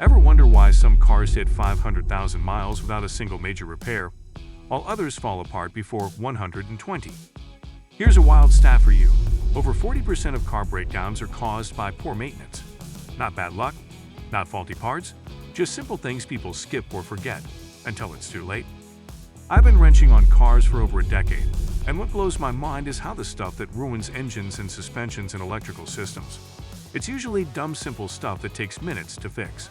Ever wonder why some cars hit 500,000 miles without a single major repair, while others fall apart before 120? Here's a wild stat for you. Over 40% of car breakdowns are caused by poor maintenance. Not bad luck, not faulty parts, just simple things people skip or forget until it's too late. I've been wrenching on cars for over a decade, and what blows my mind is how the stuff that ruins engines and suspensions and electrical systems. It's usually dumb simple stuff that takes minutes to fix.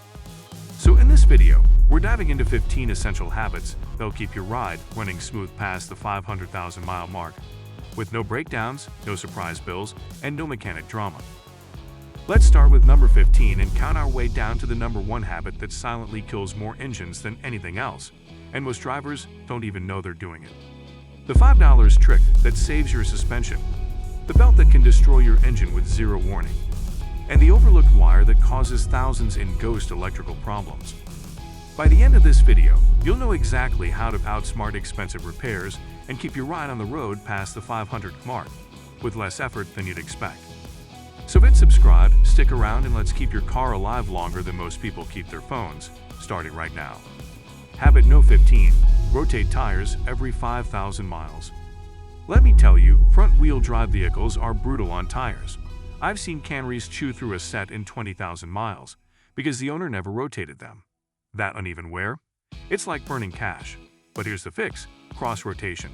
So in this video, we're diving into 15 essential habits that'll keep your ride running smooth past the 500,000 mile mark, with no breakdowns, no surprise bills, and no mechanic drama. Let's start with number 15 and count our way down to the number 1 habit that silently kills more engines than anything else, and most drivers don't even know they're doing it. The $5 trick that saves your suspension, the belt that can destroy your engine with zero warning, and the overlooked wire that causes thousands in ghost electrical problems. By the end of this video, you'll know exactly how to outsmart expensive repairs and keep your ride on the road past the 500 mark with less effort than you'd expect. So hit subscribe, stick around, and let's keep your car alive longer than most people keep their phones, starting right now. Habit No. 15. Rotate tires every 5,000 miles. Let me tell you, front-wheel drive vehicles are brutal on tires. I've seen Camrys chew through a set in 20,000 miles because the owner never rotated them. That uneven wear? It's like burning cash. But here's the fix: cross-rotation.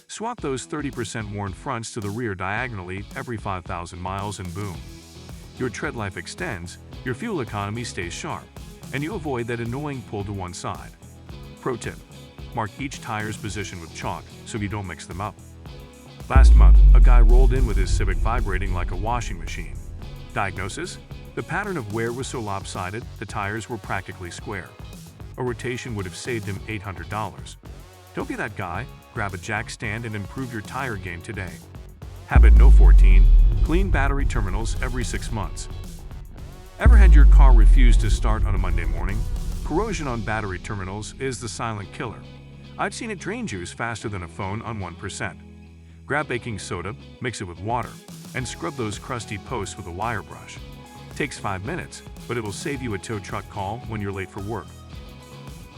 Swap those 30% worn fronts to the rear diagonally every 5,000 miles and boom. Your tread life extends, your fuel economy stays sharp, and you avoid that annoying pull to one side. Pro tip: mark each tire's position with chalk so you don't mix them up. Last month, a guy rolled in with his Civic vibrating like a washing machine. Diagnosis: the pattern of wear was so lopsided, the tires were practically square. A rotation would have saved him $800. Don't be that guy. Grab a jack stand and improve your tire game today. Habit No. 14. Clean battery terminals every 6 months. Ever had your car refuse to start on a Monday morning? Corrosion on battery terminals is the silent killer. I've seen it drain juice faster than a phone on 1%. Grab baking soda, mix it with water, and scrub those crusty posts with a wire brush. Takes 5 minutes, but it will save you a tow truck call when you're late for work.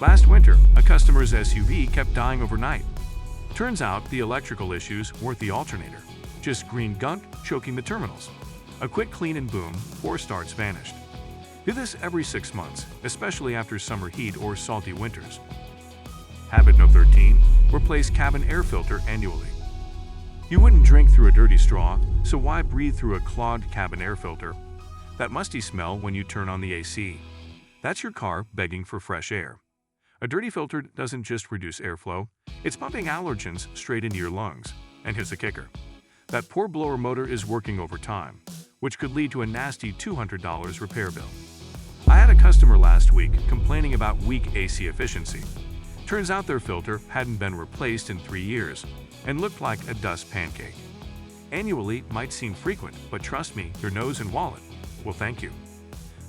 Last winter, a customer's SUV kept dying overnight. Turns out the electrical issues weren't the alternator, just green gunk choking the terminals. A quick clean and boom, 4 starts vanished. Do this every 6 months, especially after summer heat or salty winters. Habit No. 13. Replace cabin air filter annually. You wouldn't drink through a dirty straw, so why breathe through a clogged cabin air filter? That musty smell when you turn on the AC. That's your car begging for fresh air. A dirty filter doesn't just reduce airflow, it's pumping allergens straight into your lungs. And here's the kicker: that poor blower motor is working overtime, which could lead to a nasty $200 repair bill. I had a customer last week complaining about weak AC efficiency. Turns out their filter hadn't been replaced in 3 years and looked like a dust pancake. Annually might seem frequent, but trust me, your nose and wallet will thank you.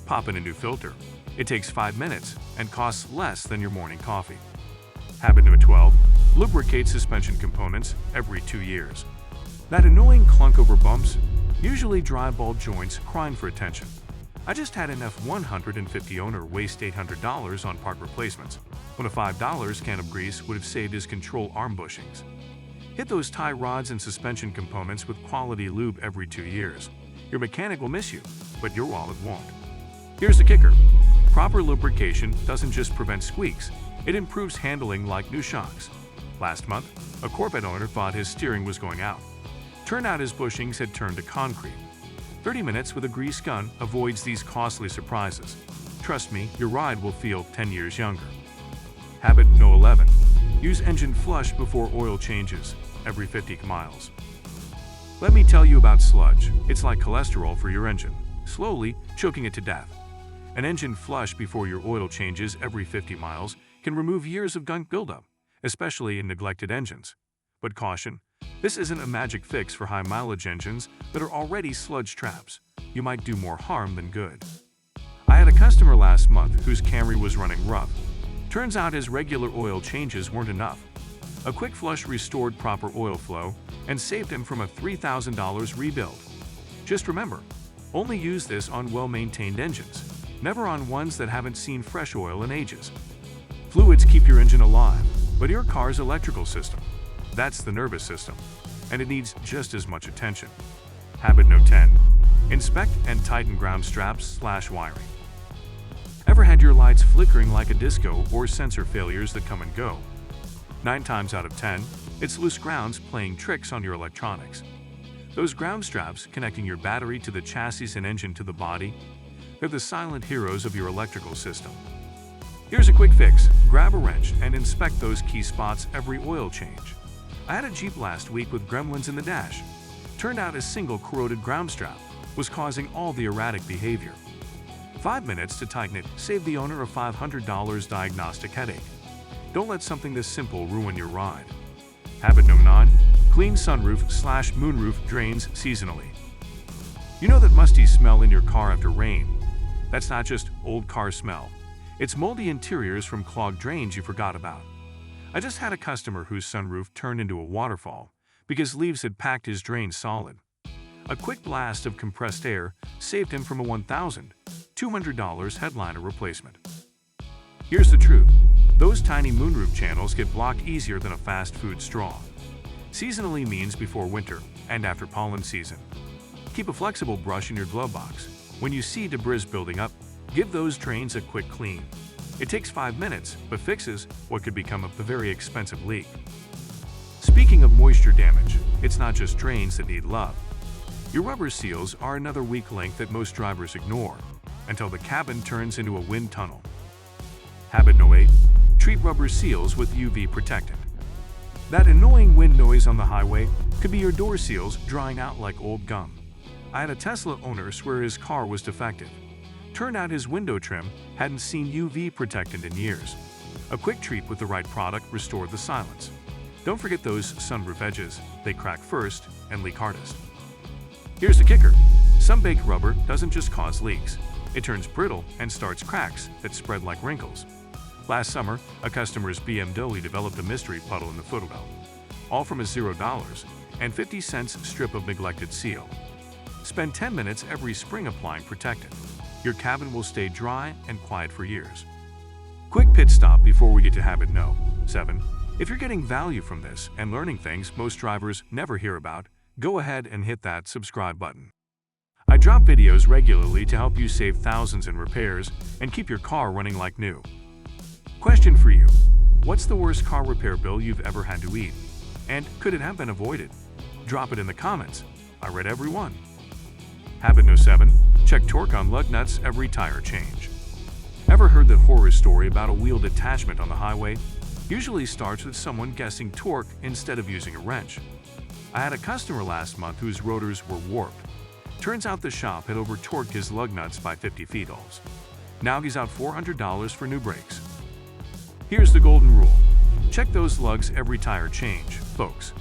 Pop in a new filter. It takes 5 minutes and costs less than your morning coffee. Habit No. 12. Lubricate suspension components every 2 years. That annoying clunk over bumps, usually dry ball joints crying for attention. I just had an F-150 owner waste $800 on part replacements, when a $5 can of grease would have saved his control arm bushings. Hit those tie rods and suspension components with quality lube every 2 years. Your mechanic will miss you, but your wallet won't. Here's the kicker: proper lubrication doesn't just prevent squeaks, it improves handling like new shocks. Last month, a Corvette owner thought his steering was going out. Turned out his bushings had turned to concrete. 30 minutes with a grease gun avoids these costly surprises. Trust me, your ride will feel 10 years younger. Habit No. 11. Use engine flush before oil changes every 50 miles. Let me tell you about sludge. It's like cholesterol for your engine, slowly choking it to death. An engine flush before your oil changes every 50 miles can remove years of gunk buildup, especially in neglected engines. But caution, this isn't a magic fix for high-mileage engines that are already sludge traps. You might do more harm than good. I had a customer last month whose Camry was running rough. Turns out his regular oil changes weren't enough. A quick flush restored proper oil flow and saved him from a $3,000 rebuild. Just remember, only use this on well-maintained engines. never on ones that haven't seen fresh oil in ages. Fluids keep your engine alive, but your car's electrical system, that's the nervous system, and it needs just as much attention. Habit No. 10. Inspect and tighten ground straps/wiring. Ever had your lights flickering like a disco or sensor failures that come and go? 9 times out of 10, it's loose grounds playing tricks on your electronics. Those ground straps connecting your battery to the chassis and engine to the body, they're the silent heroes of your electrical system. Here's a quick fix. Grab a wrench and inspect those key spots every oil change. I had a Jeep last week with gremlins in the dash. Turned out a single corroded ground strap was causing all the erratic behavior. 5 minutes to tighten it saved the owner a $500 diagnostic headache. Don't let something this simple ruin your ride. Habit No. 9. Clean sunroof/moonroof drains seasonally. You know that musty smell in your car after rain? That's not just old car smell. It's moldy interiors from clogged drains you forgot about. I just had a customer whose sunroof turned into a waterfall because leaves had packed his drain solid. A quick blast of compressed air saved him from a $1,200 headliner replacement. Here's the truth. Those tiny moonroof channels get blocked easier than a fast food straw. Seasonally means before winter and after pollen season. Keep a flexible brush in your glove box. When you see debris building up, give those drains a quick clean. It takes 5 minutes, but fixes what could become a very expensive leak. Speaking of moisture damage, it's not just drains that need love. Your rubber seals are another weak link that most drivers ignore until the cabin turns into a wind tunnel. Habit No. 8. Treat rubber seals with UV protectant. That annoying wind noise on the highway could be your door seals drying out like old gum. I had a Tesla owner swear his car was defective. Turned out his window trim hadn't seen UV protectant in years. A quick treat with the right product restored the silence. Don't forget those sunroof edges. They crack first and leak hardest. Here's the kicker. Some baked rubber doesn't just cause leaks. It turns brittle and starts cracks that spread like wrinkles. Last summer, a customer's BMW developed a mystery puddle in the footwell, all from a $0.50 strip of neglected seal. Spend 10 minutes every spring applying protectant. Your cabin will stay dry and quiet for years. Quick pit stop before we get to habit No. 7. If you're getting value from this and learning things most drivers never hear about, go ahead and hit that subscribe button. I drop videos regularly to help you save thousands in repairs and keep your car running like new. Question for you. What's the worst car repair bill you've ever had to eat? And could it have been avoided? Drop it in the comments. I read every one. Habit No. 7. Check torque on lug nuts every tire change. Ever heard the horror story about a wheel detachment on the highway? Usually starts with someone guessing torque instead of using a wrench. I had a customer last month whose rotors were warped. Turns out the shop had over-torqued his lug nuts by 50 feet. Now he's out $400 for new brakes. Here's the golden rule. Check those lugs every tire change, folks.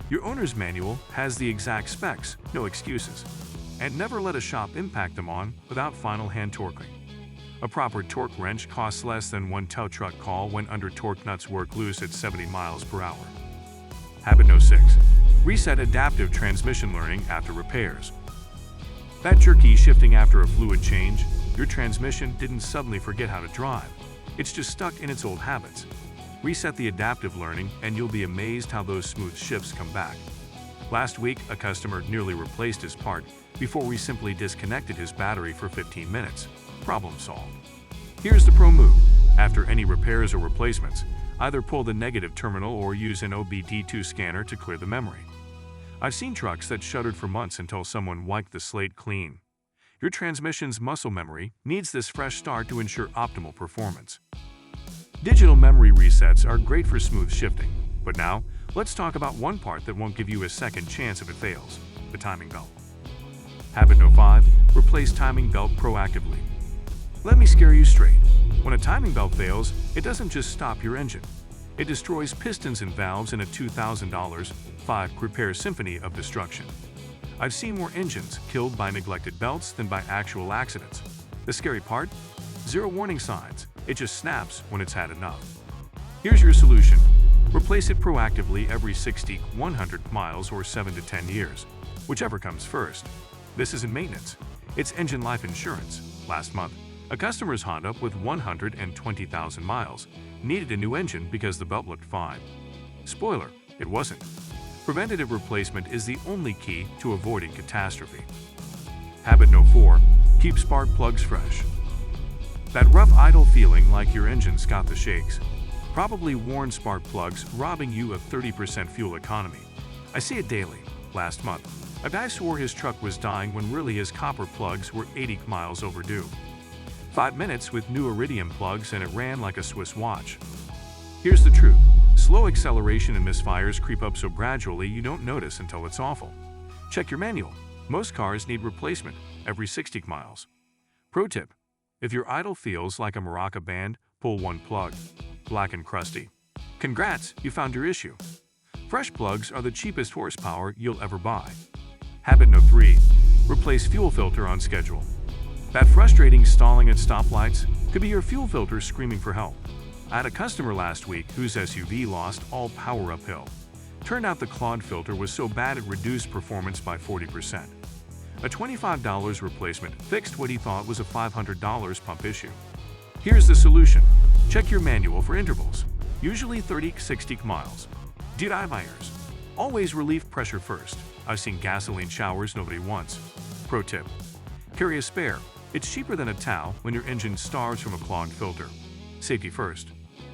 Your owner's manual has the exact specs, no excuses. And never let a shop impact them on without final hand torquing. A proper torque wrench costs less than one tow truck call when under-torqued nuts work loose at 70 miles per hour. Habit No. 6. Reset adaptive transmission learning after repairs. That jerky shifting after a fluid change, your transmission didn't suddenly forget how to drive. It's just stuck in its old habits. Reset the adaptive learning and you'll be amazed how those smooth shifts come back. Last week, a customer nearly replaced his part before we simply disconnected his battery for 15 minutes. Problem solved. Here's the pro move. After any repairs or replacements, either pull the negative terminal or use an OBD2 scanner to clear the memory. I've seen trucks that shuddered for months until someone wiped the slate clean. Your transmission's muscle memory needs this fresh start to ensure optimal performance. Digital memory resets are great for smooth shifting, but now, let's talk about one part that won't give you a second chance if it fails: the timing belt. Habit No. 5. Replace timing belt proactively. Let me scare you straight. When a timing belt fails, it doesn't just stop your engine. It destroys pistons and valves in a $2,000 repair symphony of destruction. I've seen more engines killed by neglected belts than by actual accidents. The scary part? Zero warning signs. It just snaps when it's had enough. Here's your solution. Replace it proactively every 60, 100 miles or 7 to 10 years, whichever comes first. This isn't maintenance. It's engine life insurance. Last month, A customer's Honda with 120,000 miles needed a new engine because the belt looked fine. Spoiler, it wasn't. Preventative replacement is the only key to avoiding catastrophe. Habit No. 4. Keep spark plugs fresh. That rough idle feeling like your engine's got the shakes. Probably worn spark plugs robbing you of 30% fuel economy. I see it daily. Last month, a guy swore his truck was dying when really his copper plugs were 80 miles overdue. 5 minutes with new iridium plugs and it ran like a Swiss watch. Here's the truth. Slow acceleration and misfires creep up so gradually you don't notice until it's awful. Check your manual. Most cars need replacement every 60 miles. Pro tip: if your idle feels like a maraca band, pull one plug. Black and crusty. Congrats, you found your issue. Fresh plugs are the cheapest horsepower you'll ever buy. Habit No. 3. Replace fuel filter on schedule. That frustrating stalling at stoplights could be your fuel filter screaming for help. I had a customer last week whose SUV lost all power uphill. Turned out the clogged filter was so bad it reduced performance by 40%. A $25 replacement fixed what he thought was a $500 pump issue. Here's the solution. Check your manual for intervals, usually 30-60 miles. Deniers. Always relieve pressure first. I've seen gasoline showers nobody wants. Pro tip: carry a spare. It's cheaper than a towel when your engine starves from a clogged filter. Safety first.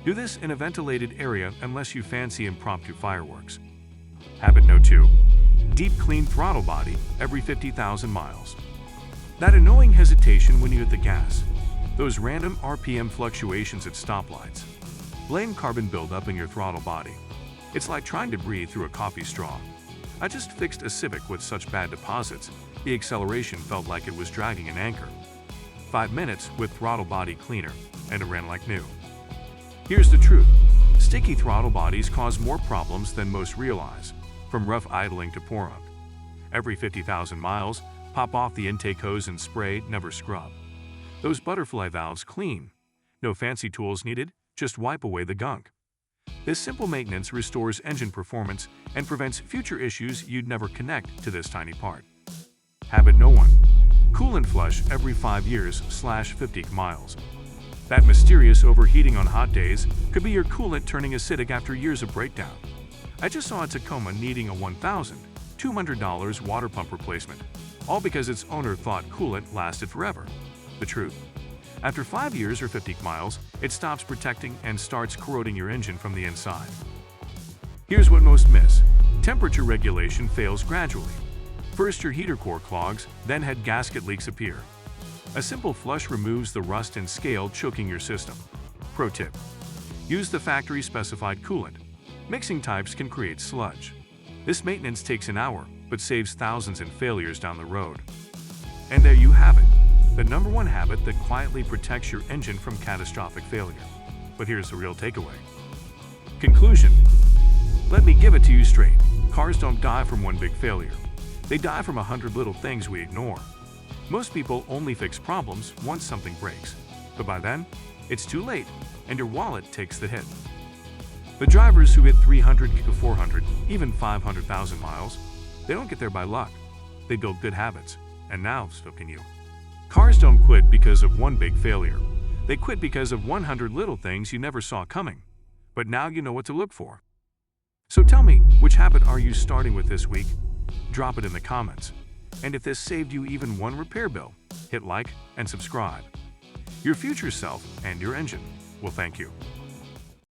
Do this in a ventilated area unless you fancy impromptu fireworks. Habit No. 2. Deep clean throttle body every 50,000 miles. That annoying hesitation when you hit the gas. Those random RPM fluctuations at stoplights. Blame carbon buildup in your throttle body. It's like trying to breathe through a coffee straw. I just fixed a Civic with such bad deposits, the acceleration felt like it was dragging an anchor. 5 minutes with throttle body cleaner, and it ran like new. Here's the truth. Sticky throttle bodies cause more problems than most realize, from rough idling to pour up. Every 50,000 miles, pop off the intake hose and spray, never scrub. Those butterfly valves clean. No fancy tools needed, just wipe away the gunk. This simple maintenance restores engine performance and prevents future issues you'd never connect to this tiny part. Habit No. 1. Coolant flush every 5 years/50 miles. That mysterious overheating on hot days could be your coolant turning acidic after years of breakdown. I just saw a Tacoma needing a $1,200 water pump replacement, all because its owner thought coolant lasted forever. The truth: after 5 years or 50 miles, it stops protecting and starts corroding your engine from the inside. Here's what most miss. Temperature regulation fails gradually. First your heater core clogs, then head gasket leaks appear. A simple flush removes the rust and scale choking your system. Pro tip: use the factory-specified coolant. Mixing types can create sludge. This maintenance takes an hour, but saves thousands in failures down the road. And there you have it. The number 1 habit that quietly protects your engine from catastrophic failure. But here's the real takeaway. Conclusion: let me give it to you straight. Cars don't die from one big failure. They die from 100 little things we ignore. Most people only fix problems once something breaks. But by then, it's too late, and your wallet takes the hit. The drivers who hit 300 to 400, even 500,000 miles, they don't get there by luck. They build good habits, and now so can you. Cars don't quit because of one big failure. They quit because of 100 little things you never saw coming. But now you know what to look for. So tell me, which habit are you starting with this week? Drop it in the comments. And if this saved you even one repair bill, hit like and subscribe. Your future self and your engine will thank you.